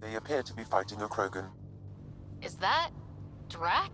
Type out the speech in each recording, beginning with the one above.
They appear to be fighting a Krogan. Is that... Drac?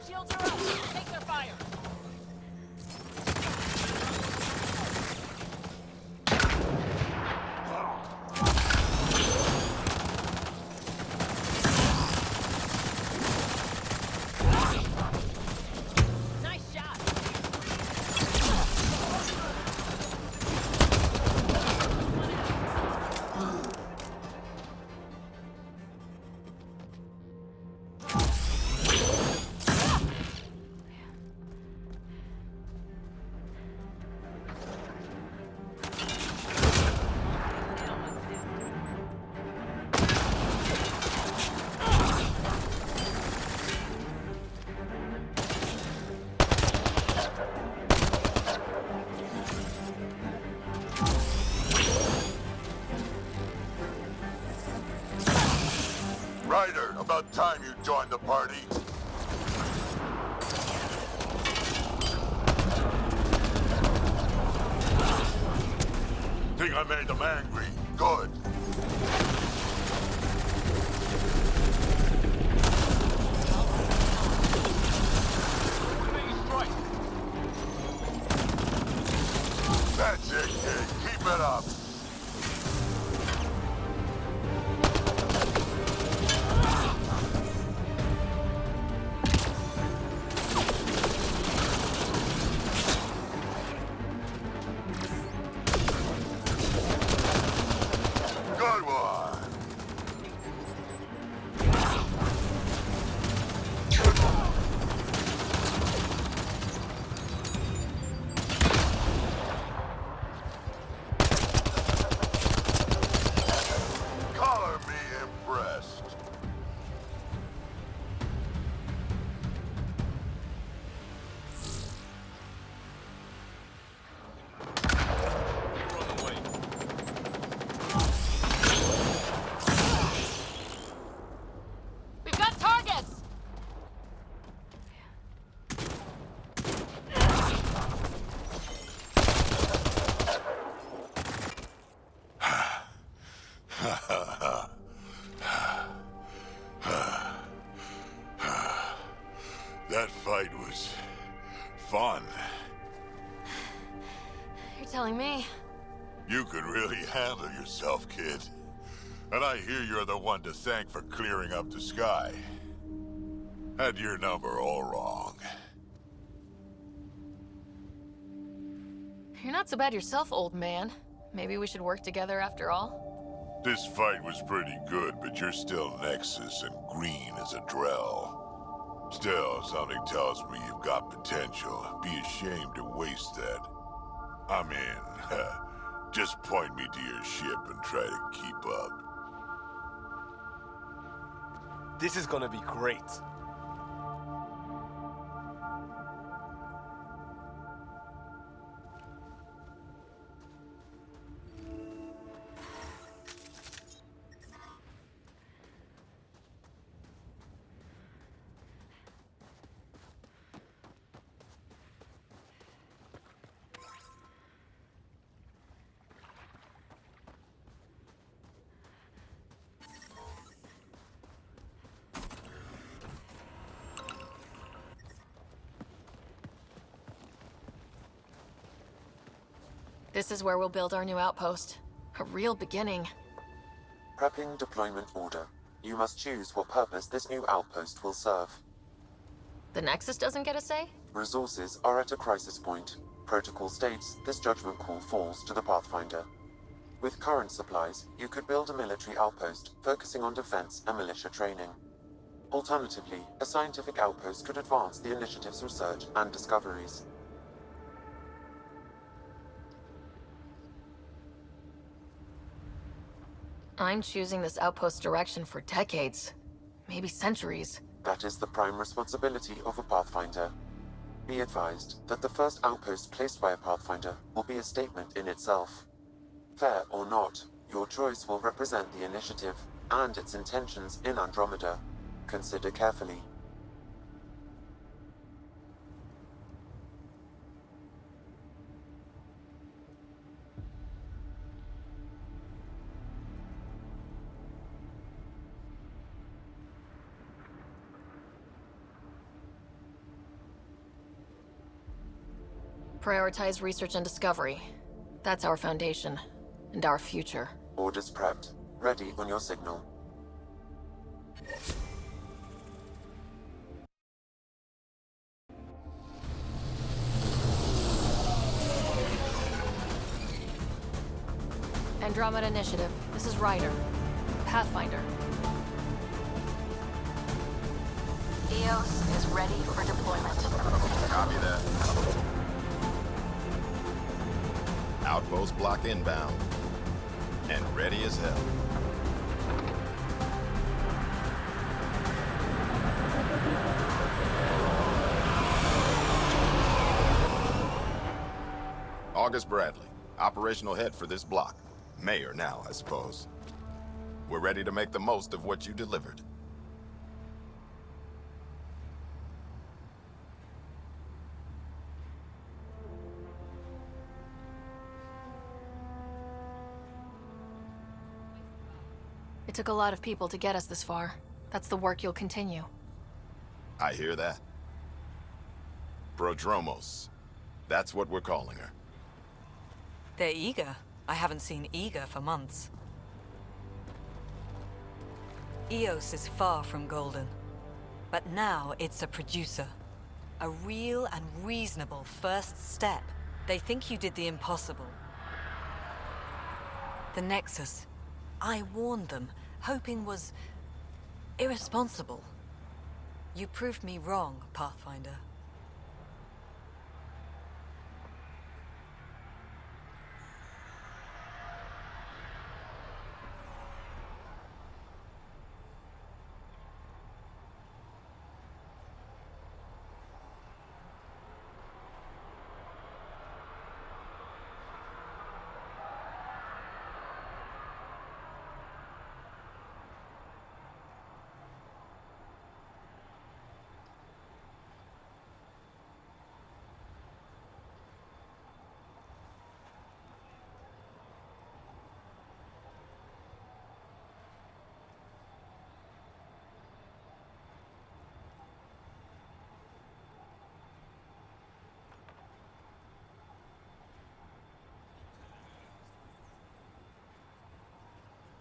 Shields are up! Take their fire! Nice shot! Ryder, about time you joined the party. Think I made them angry. Good. That's it, kid. Keep it up. Good one. Color me impressed. We've got targets! That fight was fun. You're telling me. You could really handle yourself, kid. And I hear you're the one to thank for clearing up the sky. Had your number all wrong. You're not so bad yourself, old man. Maybe we should work together after all? This fight was pretty good, but you're still Nexus and green as a Drell. Still, something tells me you've got potential. Be ashamed to waste that. I mean, just point me to your ship and try to keep up. This is gonna be great. This is where we'll build our new outpost. A real beginning. Prepping deployment order. You must choose what purpose this new outpost will serve. The Nexus doesn't get a say? Resources are at a crisis point. Protocol states this judgment call falls to the Pathfinder. With current supplies, you could build a military outpost focusing on defense and militia training. Alternatively, a scientific outpost could advance the initiative's research and discoveries. I'm choosing this outpost direction for decades. Maybe centuries. That is the prime responsibility of a Pathfinder. Be advised that the first outpost placed by a Pathfinder will be a statement in itself. Fair or not, your choice will represent the initiative and its intentions in Andromeda. Consider carefully. Prioritize research and discovery. That's our foundation. And our future. Orders prepped. Ready on your signal. Andromeda Initiative. This is Ryder. Pathfinder. EOS is ready for deployment. Copy that. Outpost block inbound. And ready as hell. August Bradley, operational head for this block. Mayor now, I suppose. We're ready to make the most of what you delivered. It took a lot of people to get us this far. That's the work you'll continue. I hear that. Prodromos. That's what we're calling her. They're eager. I haven't seen eager for months. EOS is far from golden. But now it's a producer. A real and reasonable first step. They think you did the impossible. The Nexus. I warned them, hoping was irresponsible. You proved me wrong, Pathfinder.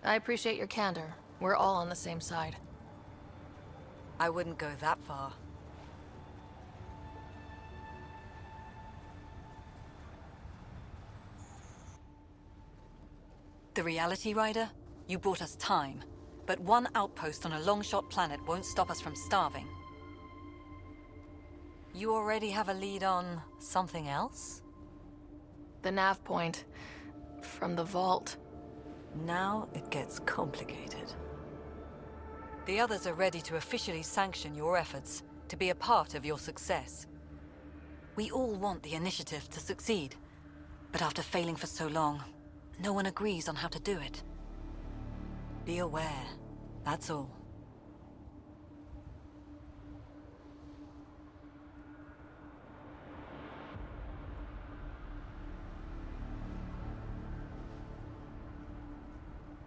I appreciate your candor. We're all on the same side. I wouldn't go that far. The reality, Rider? You brought us time. But one outpost on a long-shot planet won't stop us from starving. You already have a lead on something else? The nav point. From the vault. Now it gets complicated. The others are ready to officially sanction your efforts, to be a part of your success. We all want the initiative to succeed, but after failing for so long, no one agrees on how to do it. Be aware, that's all.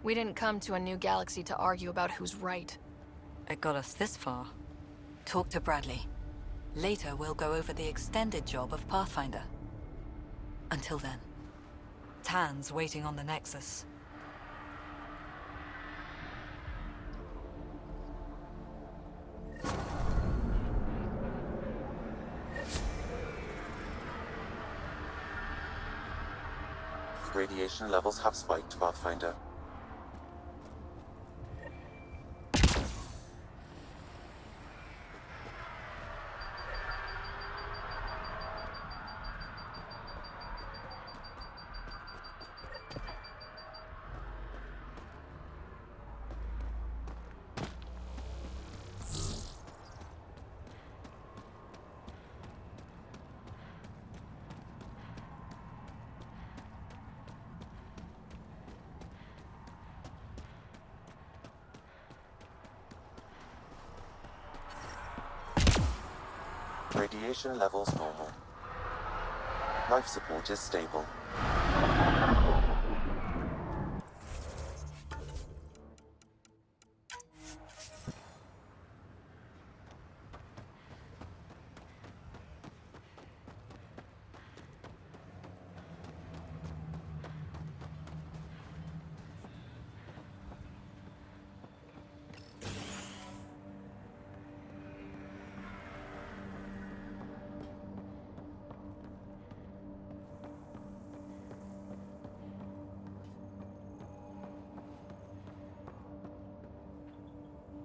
We didn't come to a new galaxy to argue about who's right. It got us this far. Talk to Bradley. Later, we'll go over the extended job of Pathfinder. Until then, Tan's waiting on the Nexus. Radiation levels have spiked, Pathfinder. Radiation levels normal. Life support is stable.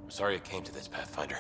Sorry it came to this, Pathfinder.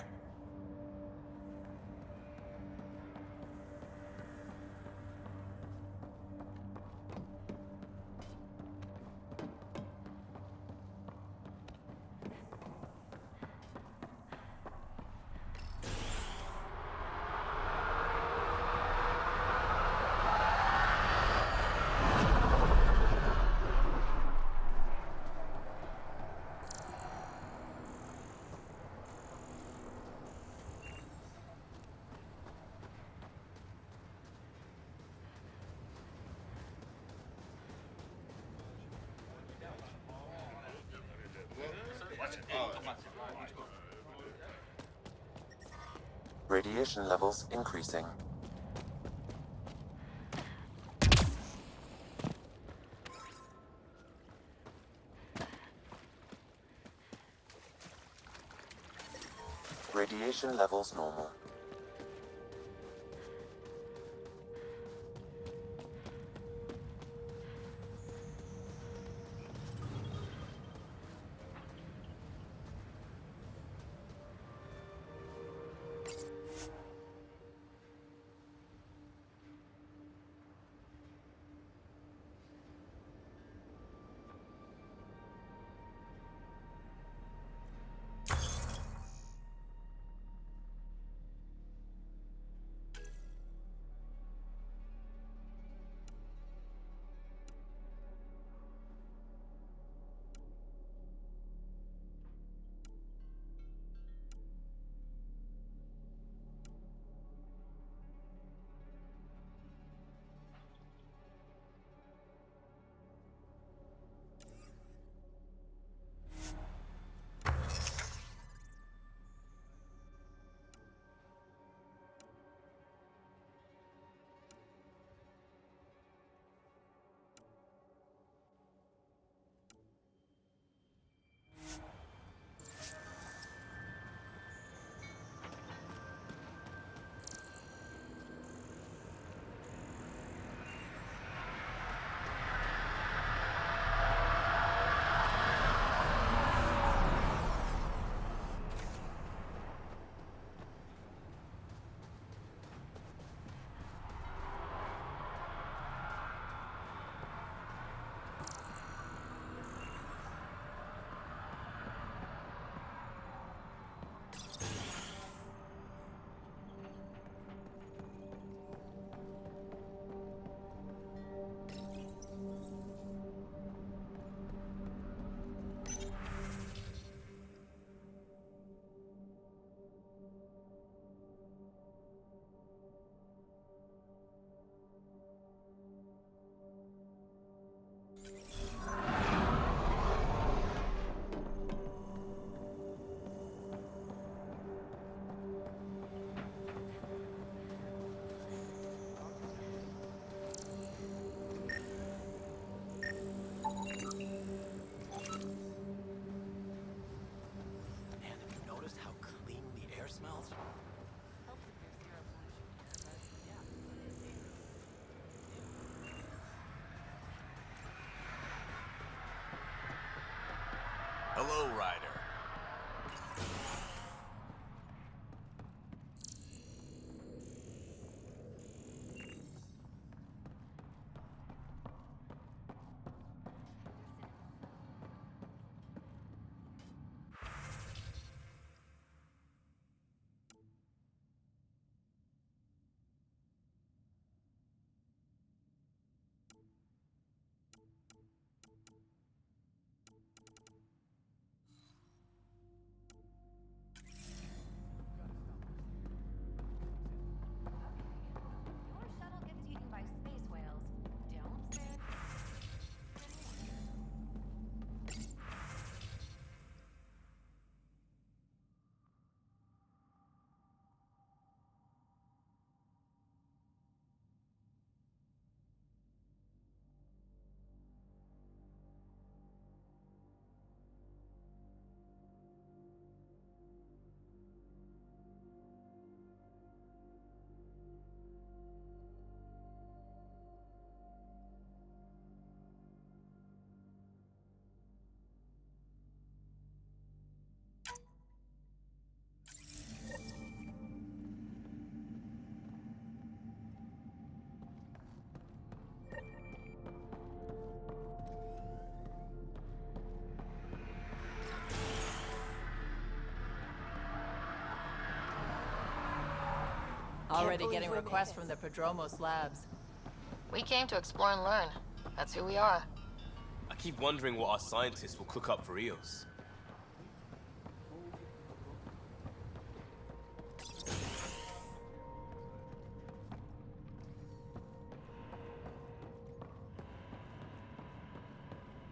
Radiation levels increasing. Radiation levels normal. Hello, Ryder. already getting requests from the Prodromos labs. We came to explore and learn. That's who we are. I keep wondering what our scientists will cook up for Eos.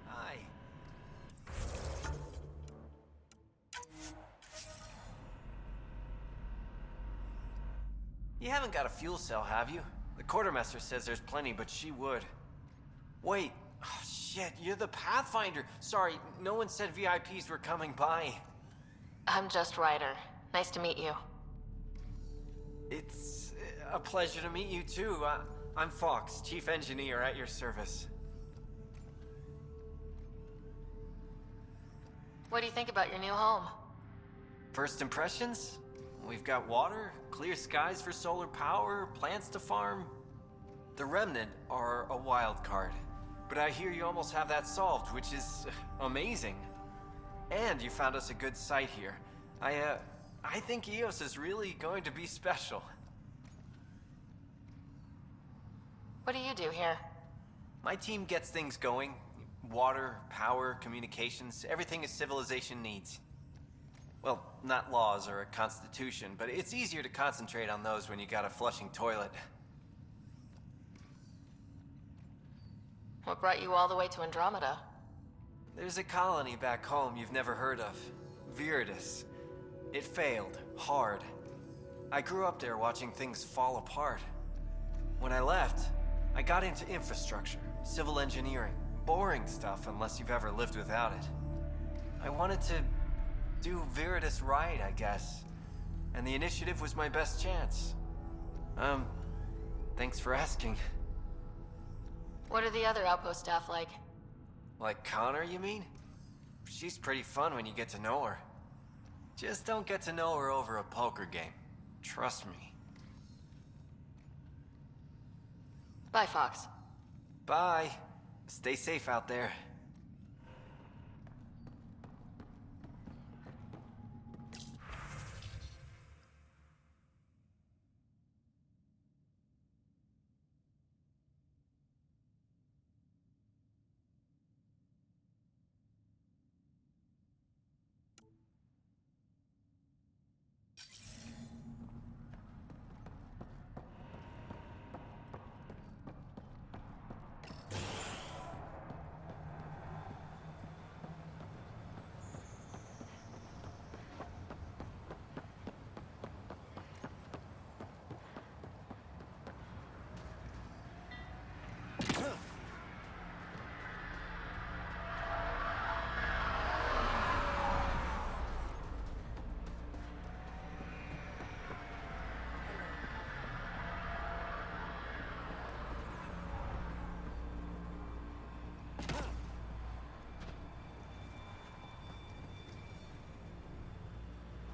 Hi. You haven't got a fuel cell, have you? The quartermaster says there's plenty, but she would. Wait. Oh, shit, you're the Pathfinder. Sorry, no one said VIPs were coming by. I'm just Ryder. Nice to meet you. It's a pleasure to meet you, too. I'm Fox, Chief Engineer at your service. What do you think about your new home? First impressions? We've got water, clear skies for solar power, plants to farm. The Remnant are a wild card, but I hear you almost have that solved, which is amazing. And you found us a good site here. I think Eos is really going to be special. What do you do here? My team gets things going. Water, power, communications, everything a civilization needs. Well, not laws or a constitution, but it's easier to concentrate on those when you got a flushing toilet. What brought you all the way to Andromeda? There's a colony back home you've never heard of. Viridis. It failed. Hard. I grew up there watching things fall apart. When I left, I got into infrastructure, civil engineering. Boring stuff unless you've ever lived without it. I wanted to do Viridis right, I guess. And the initiative was my best chance. Thanks for asking. What are the other outpost staff like? Like Connor, you mean? She's pretty fun when you get to know her. Just don't get to know her over a poker game. Trust me. Bye, Fox. Bye. Stay safe out there.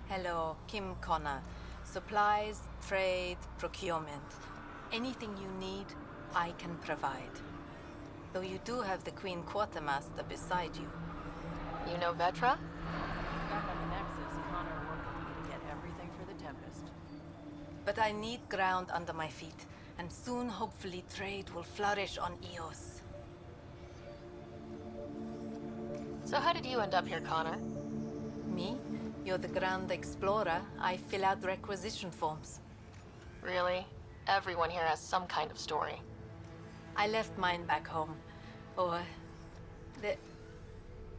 Hello, Kim Connor. Supplies, trade, procurement. Anything you need, I can provide. Though you do have the Queen Quartermaster beside you. You know Vetra? Back on the Nexus, Connor worked with me to get everything for the Tempest. But I need ground under my feet, and soon, hopefully, trade will flourish on Eos. So how did you end up here, Connor? Me? You're the Grand Explorer. I fill out requisition forms. Really? Everyone here has some kind of story. I left mine back home. Or...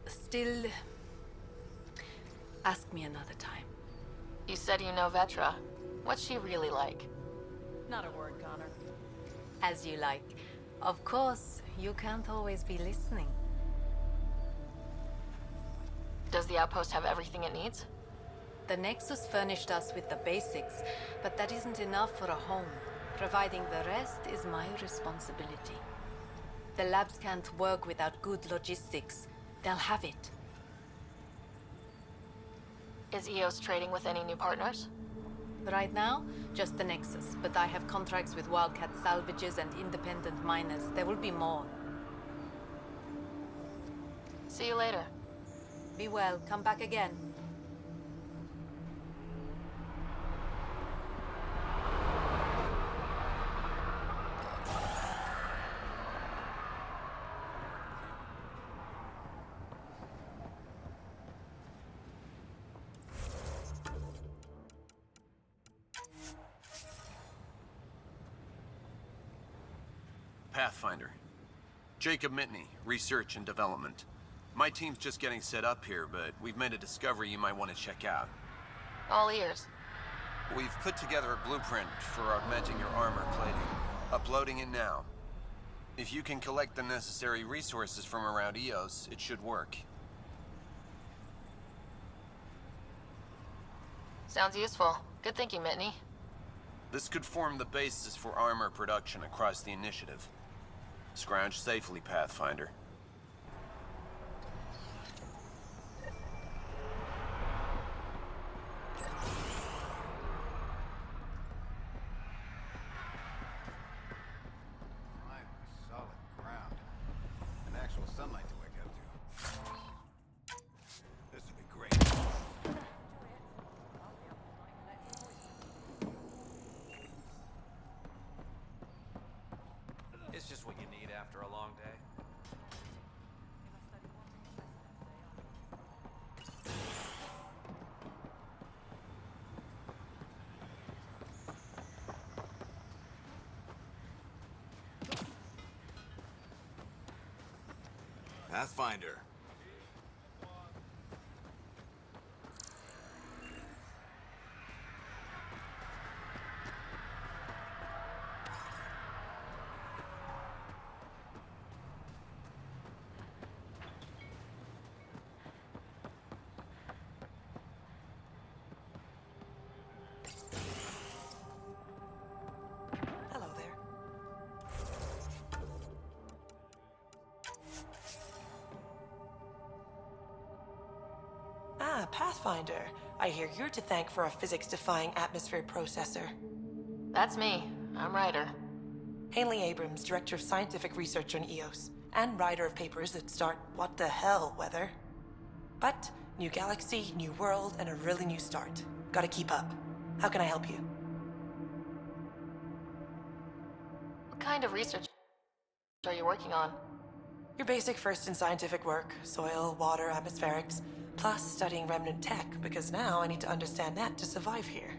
Still... Ask me another time. You said you know Vetra. What's she really like? Not a word, Connor. As you like. Of course, you can't always be listening. Does the outpost have everything it needs? The Nexus furnished us with the basics, but that isn't enough for a home. Providing the rest is my responsibility. The labs can't work without good logistics. They'll have it. Is EOS trading with any new partners? Right now, just the Nexus, but I have contracts with Wildcat salvages and independent miners. There will be more. See you later. Be well. Come back again. Pathfinder. Jacob Mitney, Research and Development. My team's just getting set up here, but we've made a discovery you might want to check out. All ears. We've put together a blueprint for augmenting your armor plating. Uploading it now. If you can collect the necessary resources from around EOS, it should work. Sounds useful. Good thinking, Mitney. This could form the basis for armor production across the initiative. Scrounge safely, Pathfinder. Solid ground. And actual sunlight to wake up to. This would be great. It's just what you need after a long day. Pathfinder. Hello there. Ah, Pathfinder. I hear you're to thank for a physics-defying atmosphere processor. That's me. I'm Ryder. Hanley Abrams, Director of Scientific Research on EOS, and writer of papers that start what the hell weather. But, new galaxy, new world, and a really new start. Gotta keep up. How can I help you? What kind of research are you working on? Your basic first in scientific work, soil, water, atmospherics, plus studying remnant tech, because now I need to understand that to survive here.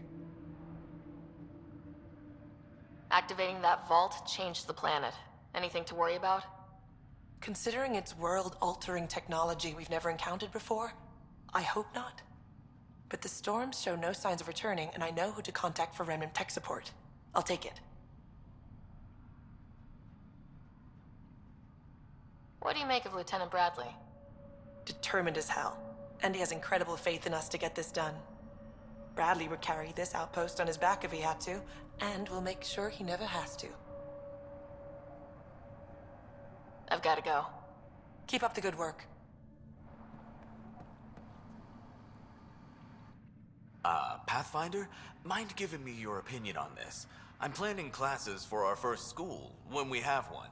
Activating that vault changed the planet. Anything to worry about? Considering it's world-altering technology we've never encountered before, I hope not. But the storms show no signs of returning, and I know who to contact for remnant tech support. I'll take it. What do you make of Lieutenant Bradley? Determined as hell. And he has incredible faith in us to get this done. Bradley would carry this outpost on his back if he had to, and we'll make sure he never has to. I've got to go. Keep up the good work. Pathfinder? Mind giving me your opinion on this? I'm planning classes for our first school, when we have one.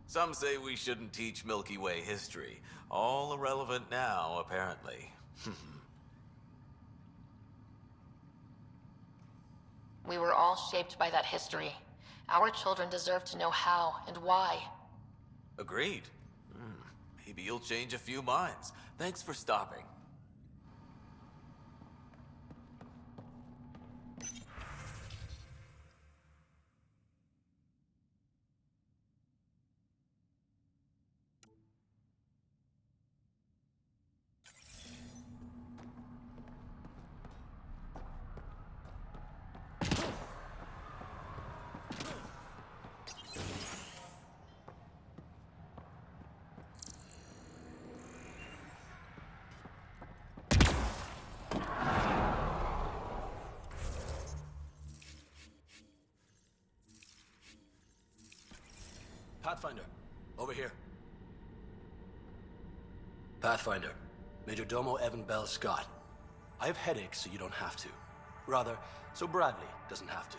Some say we shouldn't teach Milky Way history. All irrelevant now, apparently. We were all shaped by that history. Our children deserve to know how and why. Agreed. Maybe you'll change a few minds. Thanks for stopping. Pathfinder, over here. Pathfinder, Major Domo Evan Bell Scott. I have headaches so you don't have to. Rather, so Bradley doesn't have to.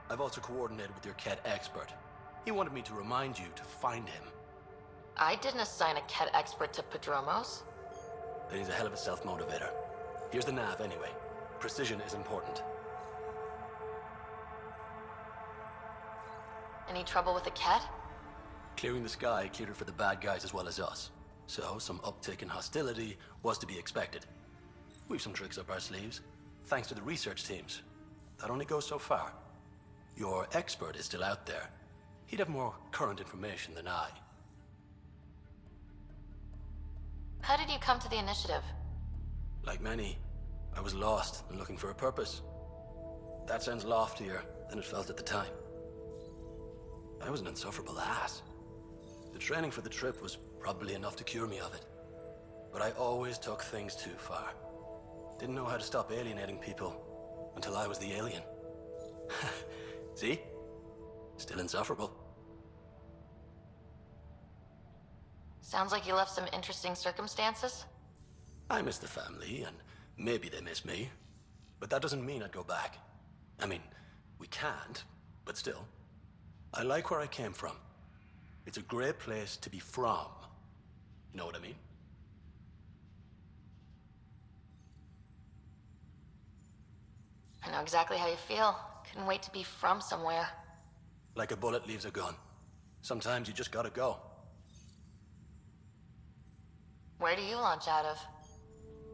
I've also coordinated with your Ket expert. He wanted me to remind you to find him. I didn't assign a Ket expert to Padromos. Then he's a hell of a self-motivator. Here's the nav anyway. Precision is important. Any trouble with the Ket? Clearing the sky cleared it for the bad guys as well as us. So, some uptick in hostility was to be expected. We've some tricks up our sleeves, thanks to the research teams. That only goes so far. Your expert is still out there. He'd have more current information than I. How did you come to the initiative? Like many, I was lost and looking for a purpose. That sounds loftier than it felt at the time. I was an insufferable ass. The training for the trip was probably enough to cure me of it. But I always took things too far. Didn't know how to stop alienating people until I was the alien. See? Still insufferable. Sounds like you left some interesting circumstances. I miss the family, and maybe they miss me. But that doesn't mean I'd go back. I mean, we can't, but still. I like where I came from. It's a great place to be from. You know what I mean? I know exactly how you feel. Couldn't wait to be from somewhere. Like a bullet leaves a gun. Sometimes you just gotta go. Where do you launch out of?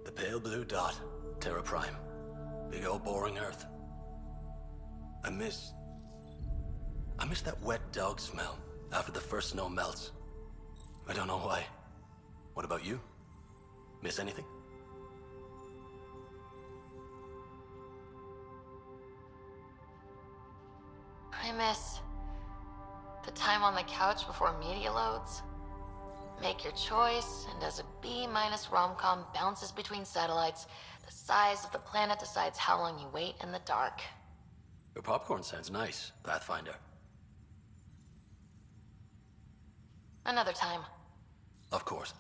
The pale blue dot, Terra Prime. Big old boring Earth. I miss that wet dog smell after the first snow melts. I don't know why. What about you? Miss anything? I miss the time on the couch before media loads. Make your choice, and as a B- rom-com bounces between satellites, the size of the planet decides how long you wait in the dark. Your popcorn sounds nice, Pathfinder. Another time. Of course.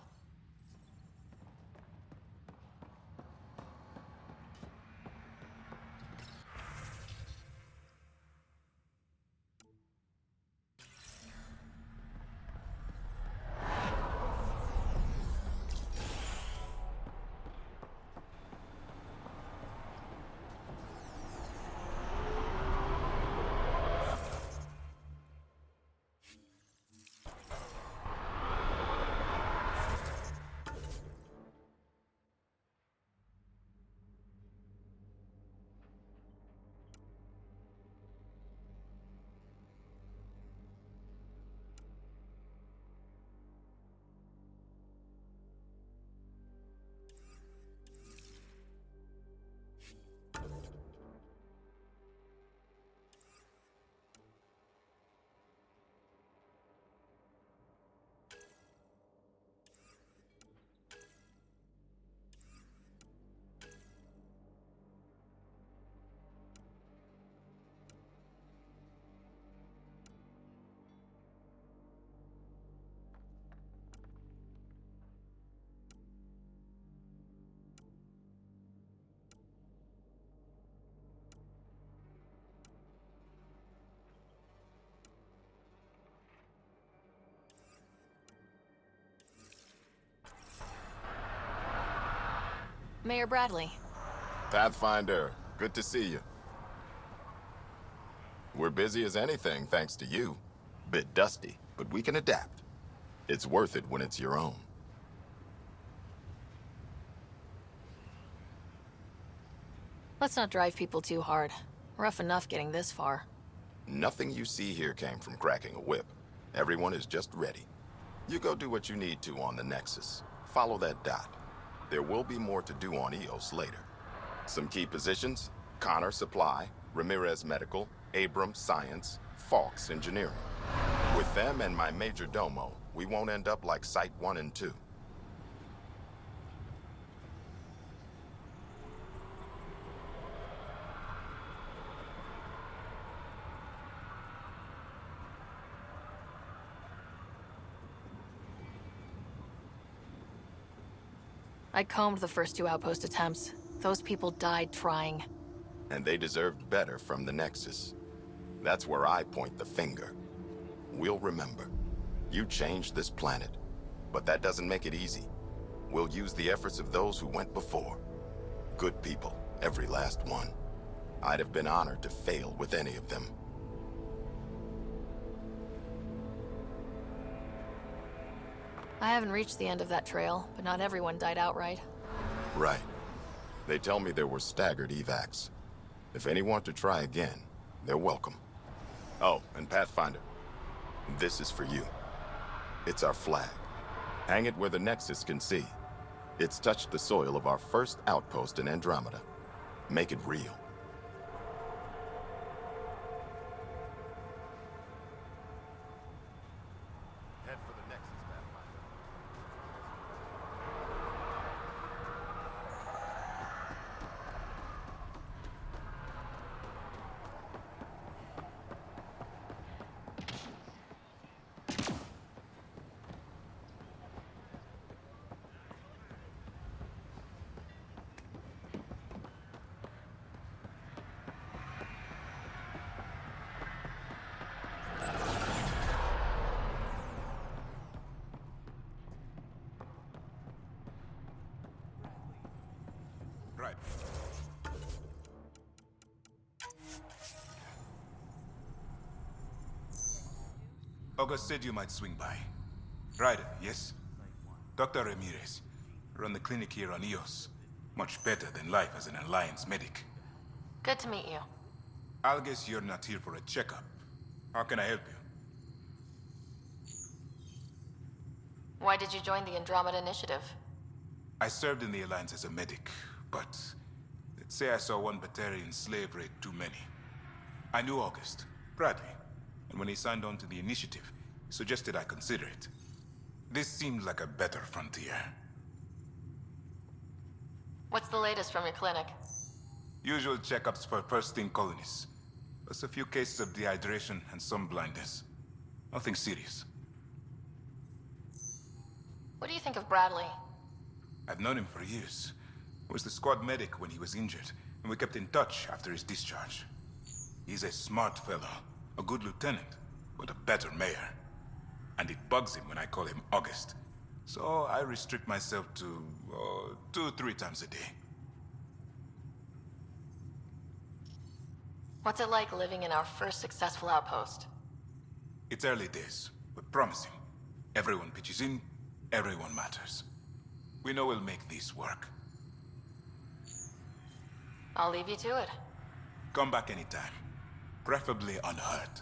Mayor Bradley. Pathfinder, good to see you. We're busy as anything, thanks to you. Bit dusty, but we can adapt. It's worth it when it's your own. Let's not drive people too hard. Rough enough getting this far. Nothing you see here came from cracking a whip. Everyone is just ready. You go do what you need to on the Nexus. Follow that dot. There will be more to do on EOS later. Some key positions: Connor Supply, Ramirez Medical, Abrams Science, Falks Engineering. With them and my major domo, we won't end up like Site 1 and 2. I combed the first 2 outpost attempts. Those people died trying. And they deserved better from the Nexus. That's where I point the finger. We'll remember. You changed this planet, but that doesn't make it easy. We'll use the efforts of those who went before. Good people, every last one. I'd have been honored to fail with any of them. I haven't reached the end of that trail, but not everyone died outright. Right. They tell me there were staggered evacs. If any want to try again, they're welcome. Oh, and Pathfinder, This is for you. It's our flag. Hang it where the Nexus can see. It's touched the soil of our first outpost in Andromeda. Make it real. Head for the Nexus, Pathfinder. Right. August said you might swing by. Ryder, yes? Dr. Ramirez. Run the clinic here on Eos. Much better than life as an Alliance medic. Good to meet you. I'll guess you're not here for a checkup. How can I help you? Why did you join the Andromeda Initiative? I served in the Alliance as a medic, but let's say I saw one Batarian slave raid too many. I knew August, Bradley, and when he signed on to the initiative, he suggested I consider it. This seemed like a better frontier. What's the latest from your clinic? Usual checkups for first-in colonists, plus a few cases of dehydration and some blindness. Nothing serious. What do you think of Bradley? I've known him for years. I was the squad medic when he was injured, and we kept in touch after his discharge. He's a smart fellow, a good lieutenant, but a better mayor. And it bugs him when I call him August. So I restrict myself to 2-3 times a day. What's it like living in our first successful outpost? It's early days, but promising. Everyone pitches in, everyone matters. We know we'll make this work. I'll leave you to it. Come back anytime. Preferably unhurt.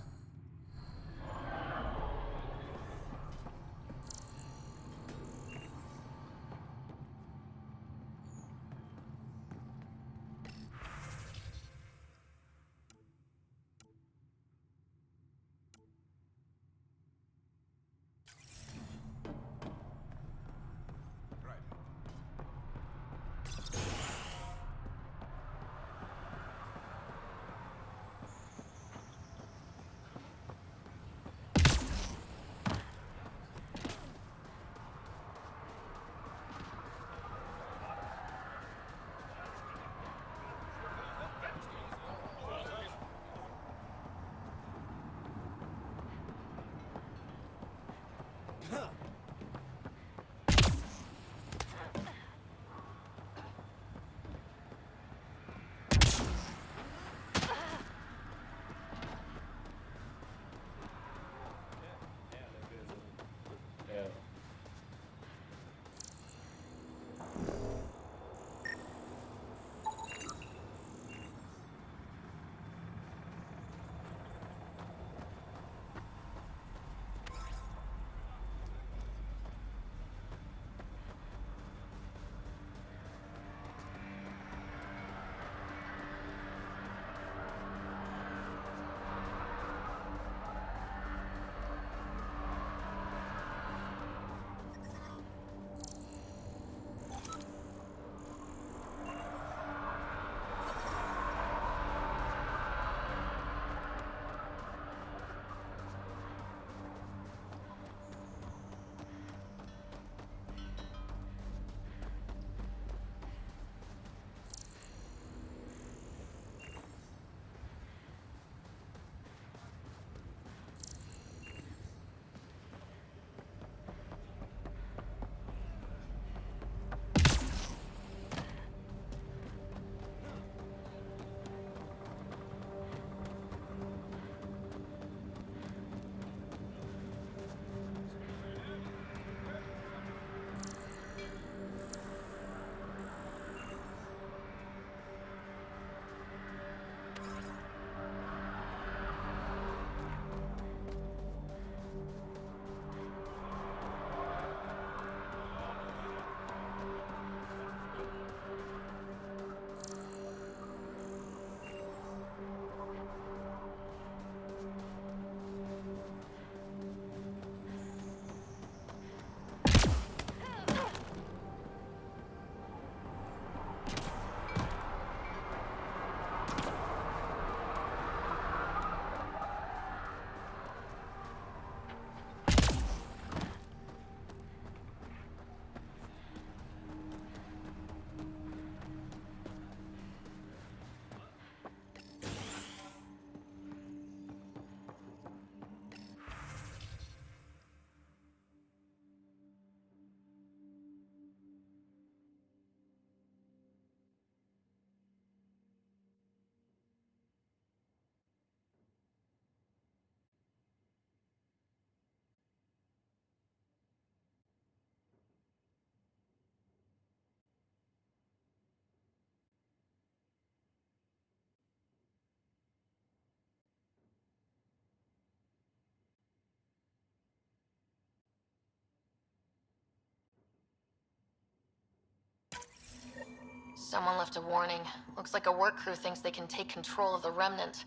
Someone left a warning. Looks like a work crew thinks they can take control of the Remnant.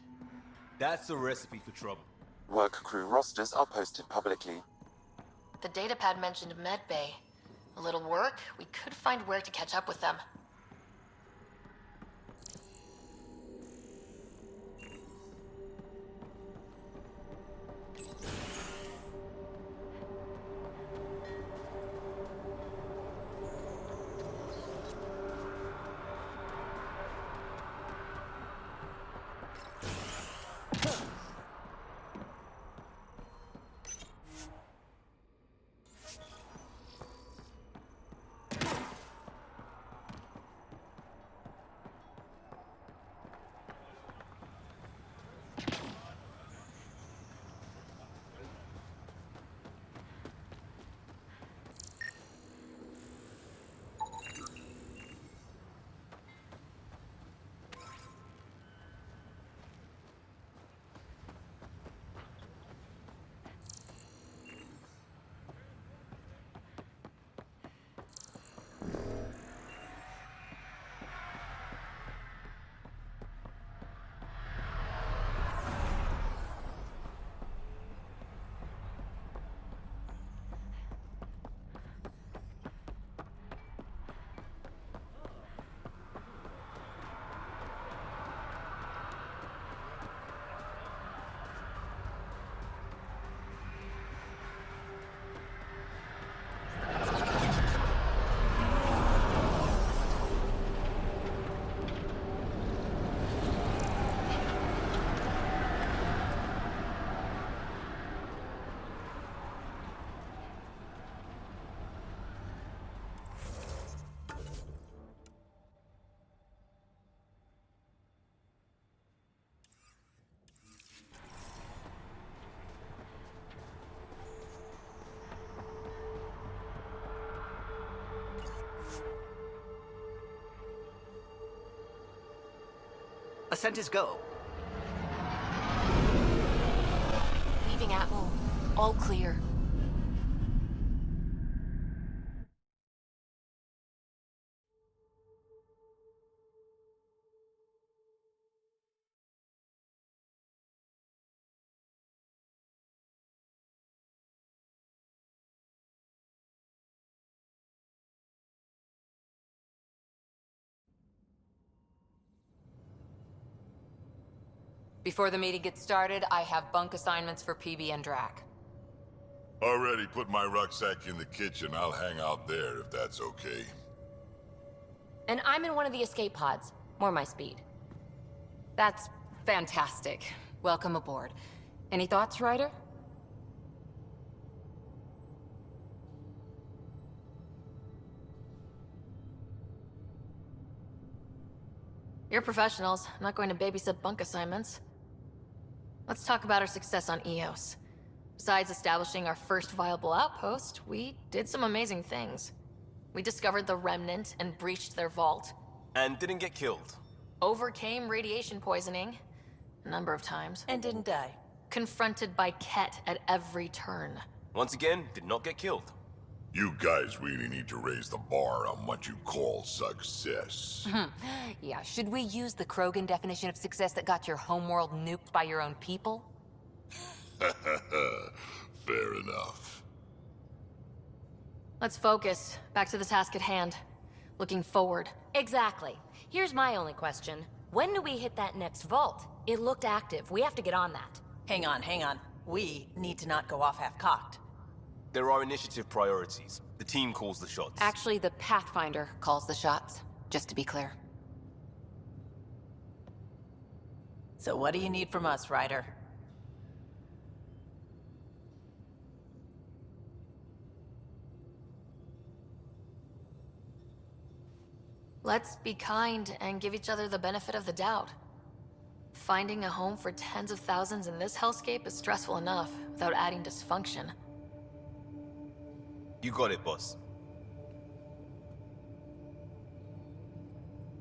That's a recipe for trouble. Work crew rosters are posted publicly. The datapad mentioned Medbay. A little work, we could find where to catch up with them. Ascent is go. Leaving Atmo. All clear. Before the meeting gets started, I have bunk assignments for PB and Drac. Already put my rucksack in the kitchen. I'll hang out there if that's okay. And I'm in one of the escape pods. More my speed. That's fantastic. Welcome aboard. Any thoughts, Ryder? You're professionals. I'm not going to babysit bunk assignments. Let's talk about our success on Eos. Besides establishing our first viable outpost, we did some amazing things. We discovered the Remnant and breached their vault. And didn't get killed. Overcame radiation poisoning a number of times. And didn't die. Confronted by Ket at every turn. Once again, did not get killed. You guys really need to raise the bar on what you call success. Yeah, should we use the Krogan definition of success that got your homeworld nuked by your own people? Fair enough. Let's focus. Back to the task at hand. Looking forward. Exactly. Here's my only question. When do we hit that next vault? It looked active. We have to get on that. Hang on, hang on. We need to not go off half-cocked. There are initiative priorities. The team calls the shots. Actually, the Pathfinder calls the shots, just to be clear. So what do you need from us, Ryder? Let's be kind and give each other the benefit of the doubt. Finding a home for tens of thousands in this hellscape is stressful enough without adding dysfunction. You got it, boss.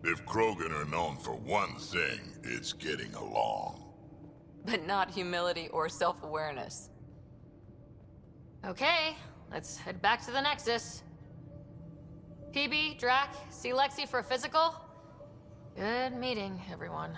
If Krogan are known for one thing, it's getting along. But not humility or self-awareness. Okay, let's head back to the Nexus. PB, Drac, see Lexi for a physical? Good meeting, everyone.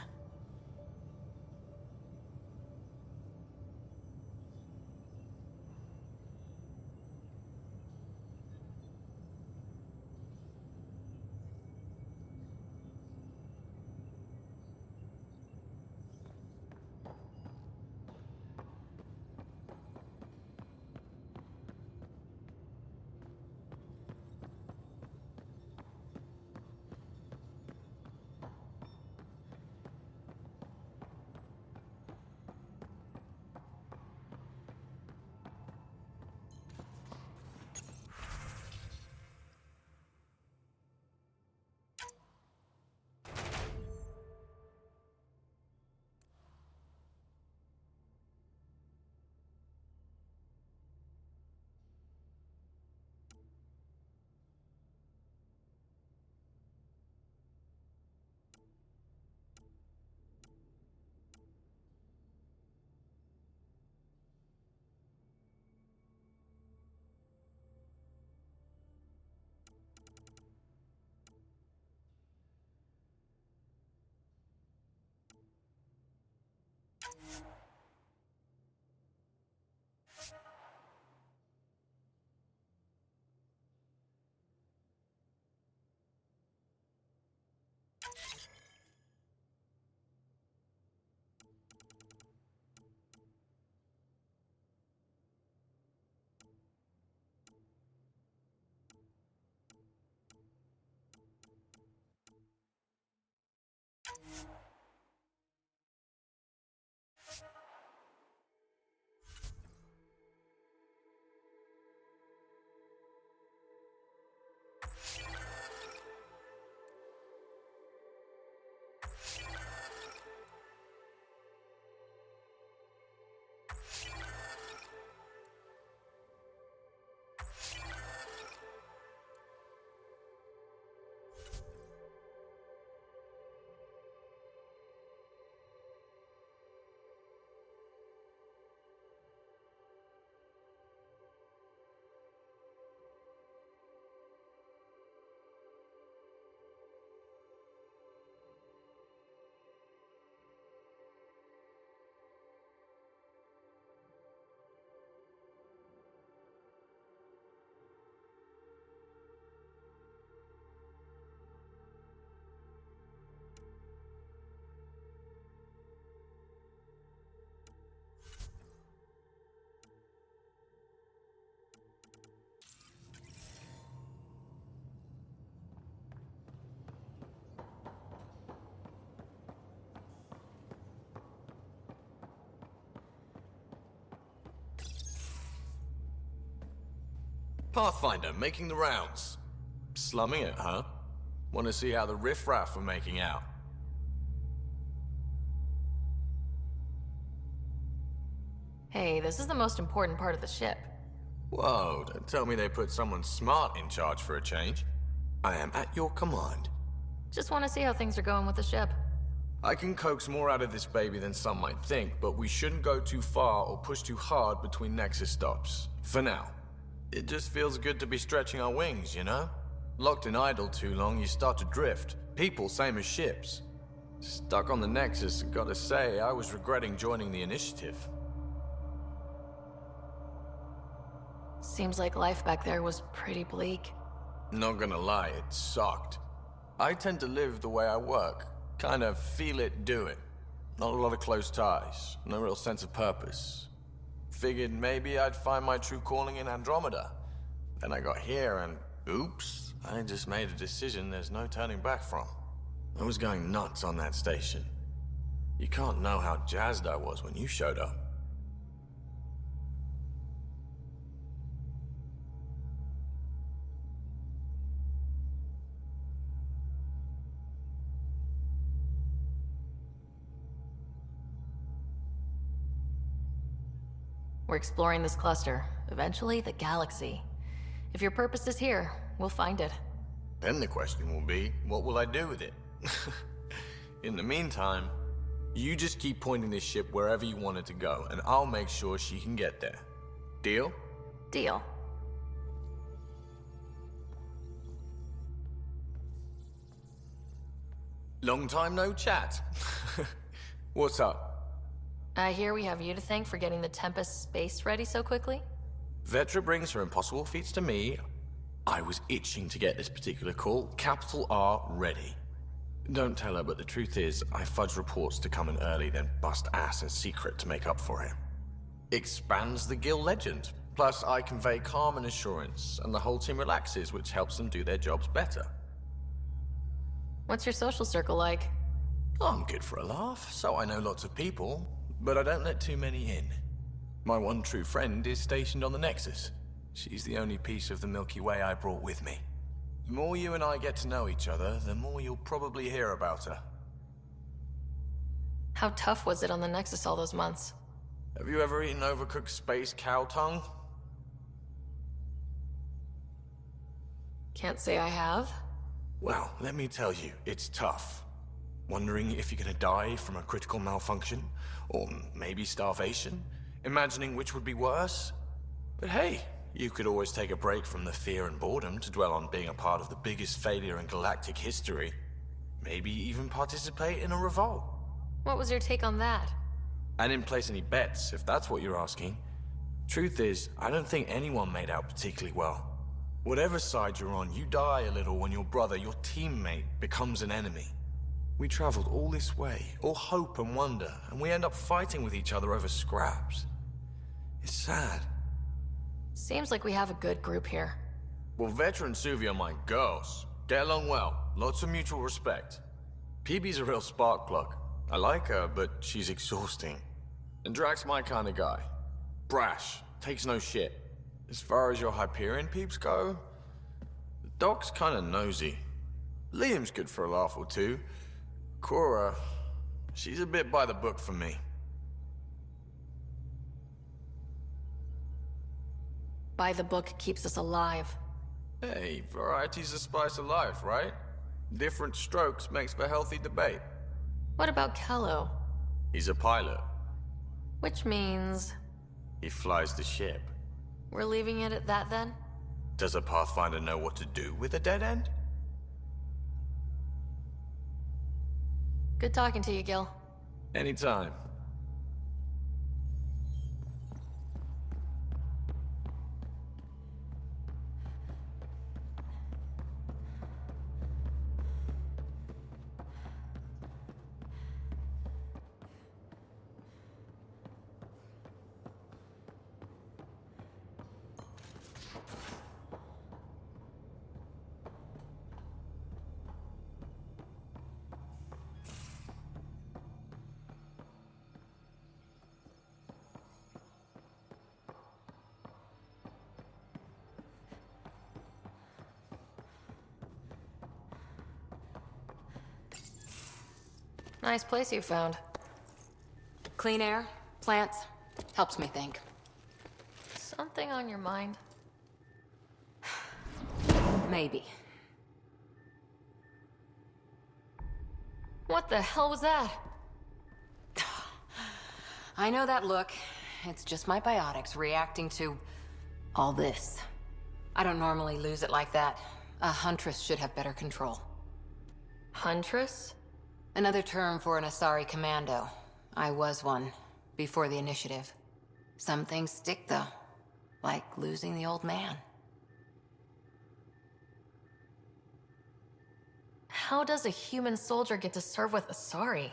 Pathfinder, making the rounds. Slumming it, huh? Want to see how the riffraff are making out? Hey, this is the most important part of the ship. Whoa, don't tell me they put someone smart in charge for a change. I am at your command. Just want to see how things are going with the ship. I can coax more out of this baby than some might think, but we shouldn't go too far or push too hard between Nexus stops. For now. It just feels good to be stretching our wings, you know? Locked in idle too long, you start to drift. People, same as ships. Stuck on the Nexus, gotta say, I was regretting joining the Initiative. Seems like life back there was pretty bleak. Not gonna lie, it sucked. I tend to live the way I work. Kind of feel it, do it. Not a lot of close ties, no real sense of purpose. Figured maybe I'd find my true calling in Andromeda. Then I got here and, oops, I just made a decision there's no turning back from. I was going nuts on that station. You can't know how jazzed I was when you showed up. We're exploring this cluster, eventually the galaxy. If your purpose is here, we'll find it. Then the question will be, what will I do with it? In the meantime, you just keep pointing this ship wherever you want it to go, and I'll make sure she can get there. Deal? Deal. Long time no chat. What's up? I hear we have you to thank for getting the Tempest space ready so quickly? Vetra brings her impossible feats to me. I was itching to get this particular call. Capital R ready. Don't tell her, but the truth is, I fudge reports to come in early, then bust ass in secret to make up for it. Expands the guild legend. Plus, I convey calm and assurance, and the whole team relaxes, which helps them do their jobs better. What's your social circle like? I'm good for a laugh, so I know lots of people, but I don't let too many in. My one true friend is stationed on the Nexus. She's the only piece of the Milky Way I brought with me. The more you and I get to know each other, the more you'll probably hear about her. How tough was it on the Nexus all those months? Have you ever eaten overcooked space cow tongue? Can't say I have. Well, let me tell you, it's tough. Wondering if you're gonna die from a critical malfunction, or maybe starvation, imagining which would be worse. But hey, you could always take a break from the fear and boredom to dwell on being a part of the biggest failure in galactic history. Maybe even participate in a revolt. What was your take on that? I didn't place any bets, if that's what you're asking. Truth is, I don't think anyone made out particularly well. Whatever side you're on, you die a little when your brother, your teammate, becomes an enemy. We traveled all this way, all hope and wonder, and we end up fighting with each other over scraps. It's sad. Seems like we have a good group here. Well, Vetra and Suvi are my girls. Get along well, lots of mutual respect. PB's a real spark plug. I like her, but she's exhausting. And Drax's my kind of guy. Brash, takes no shit. As far as your Hyperion peeps go, the Doc's kinda nosy. Liam's good for a laugh or two. Cora, she's a bit by the book for me. By the book keeps us alive. Hey, variety's the spice of life, right? Different strokes makes for healthy debate. What about Kello? He's a pilot. Which means... He flies the ship. we're leaving it at that then? Does a Pathfinder know what to do with a dead end? Good talking to you, Gil. Anytime. Nice place you found. Clean air, plants, helps me think. Something on your mind? Maybe. What the hell was that? I know that look. It's just my biotics reacting to all this. I don't normally lose it like that. A huntress should have better control. Huntress? Another term for an Asari commando. I was one, before the initiative. Some things stick, though. Like losing the old man. How does a human soldier get to serve with Asari?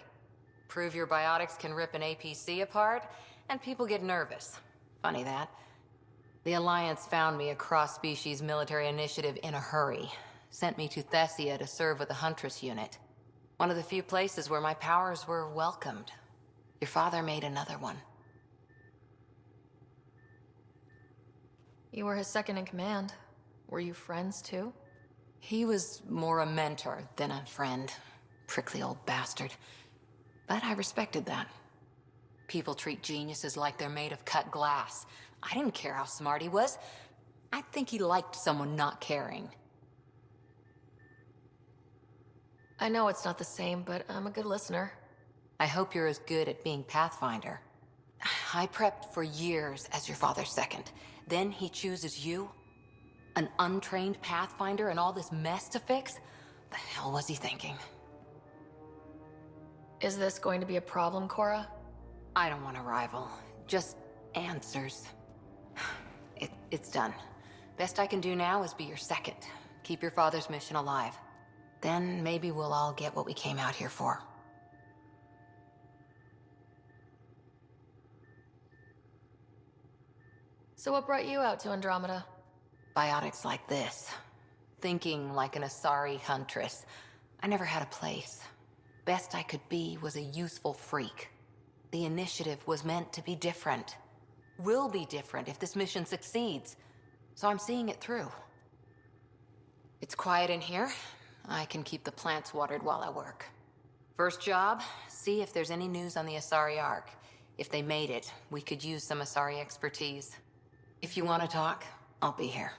Prove your biotics can rip an APC apart, and people get nervous. Funny that. The Alliance found me a cross-species military initiative in a hurry. Sent me to Thessia to serve with the Huntress unit. One of the few places where my powers were welcomed. Your father made another one. You were his second in command. Were you friends too? He was more a mentor than a friend. Prickly old bastard. But I respected that. People treat geniuses like they're made of cut glass. I didn't care how smart he was. I think he liked someone not caring. I know it's not the same, but I'm a good listener. I hope you're as good at being Pathfinder. I prepped for years as your father's second. Then he chooses you? An untrained Pathfinder and all this mess to fix? The hell was he thinking? Is this going to be a problem, Cora? I don't want a rival. Just answers. It's done. Best I can do now is be your second. Keep your father's mission alive. Then maybe we'll all get what we came out here for. So what brought you out to Andromeda? Biotics like this. Thinking like an Asari huntress. I never had a place. Best I could be was a useful freak. The initiative was meant to be different. Will be different if this mission succeeds. So I'm seeing it through. It's quiet in here. I can keep the plants watered while I work. First job, see if there's any news on the Asari Ark. If they made it, we could use some Asari expertise. If you want to talk, I'll be here.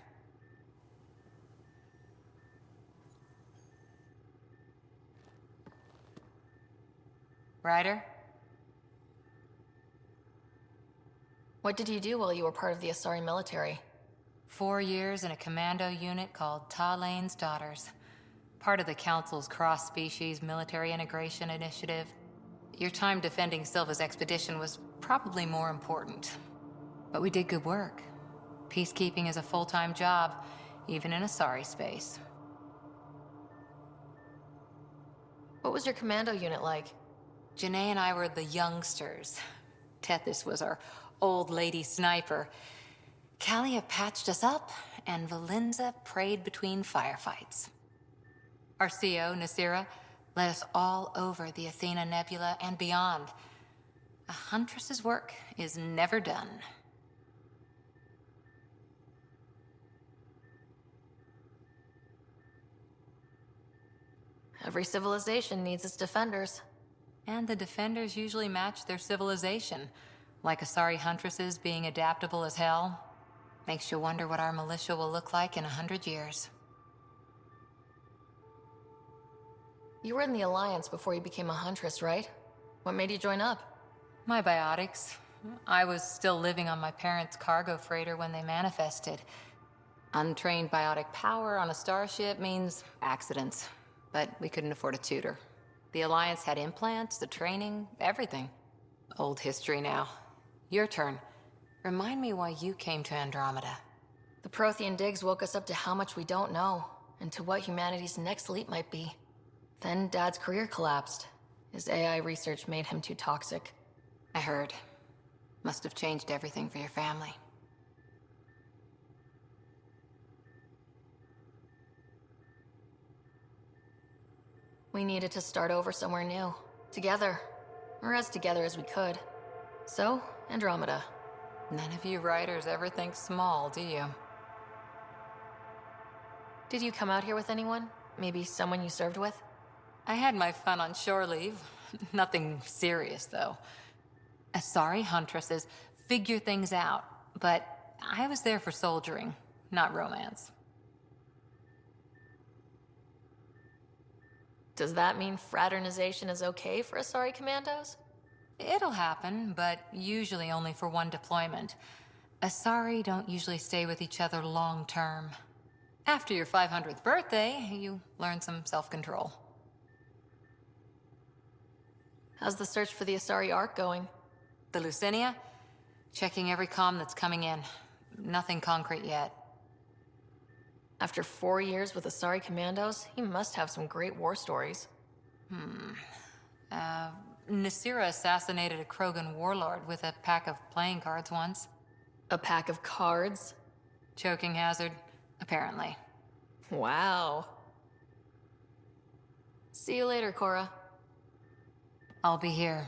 Ryder? What did you do while you were part of the Asari military? 4 years in a commando unit called Talane's Daughters. Part of the Council's cross-species military integration initiative. Your time defending Silva's expedition was probably more important. But we did good work. Peacekeeping is a full-time job, even in Asari space. What was your commando unit like? Janae and I were the youngsters. Tethys was our old lady sniper. Kalia patched us up, and Valenza prayed between firefights. Our CO, Nasira, led us all over the Athena Nebula and beyond. A huntress's work is never done. Every civilization needs its defenders. And the defenders usually match their civilization. Like Asari huntresses being adaptable as hell. Makes you wonder what our militia will look like in 100 years. You were in the Alliance before you became a huntress, right? What made you join up? My biotics. I was still living on my parents' cargo freighter when they manifested. Untrained biotic power on a starship means accidents. But we couldn't afford a tutor. The Alliance had implants, the training, everything. Old history now. Your turn. Remind me why you came to Andromeda. The Prothean digs woke us up to how much we don't know, and to what humanity's next leap might be. Then Dad's career collapsed. His AI research made him too toxic. I heard. Must have changed everything for your family. We needed to start over somewhere new. Together. Or as together as we could. So, Andromeda. None of you writers ever think small, do you? Did you come out here with anyone? Maybe someone you served with? I had my fun on shore leave. Nothing serious, though. Asari huntresses figure things out, but I was there for soldiering, not romance. Does that mean fraternization is okay for Asari commandos? It'll happen, but usually only for one deployment. Asari don't usually stay with each other long term. After your 500th birthday, you learn some self-control. How's the search for the Asari Ark going? The Lucinia? Checking every comm that's coming in. Nothing concrete yet. After 4 years with Asari commandos, he must have some great war stories. Nasira assassinated a Krogan warlord with a pack of playing cards once. A pack of cards? Choking hazard, apparently. Wow. See you later, Cora. I'll be here.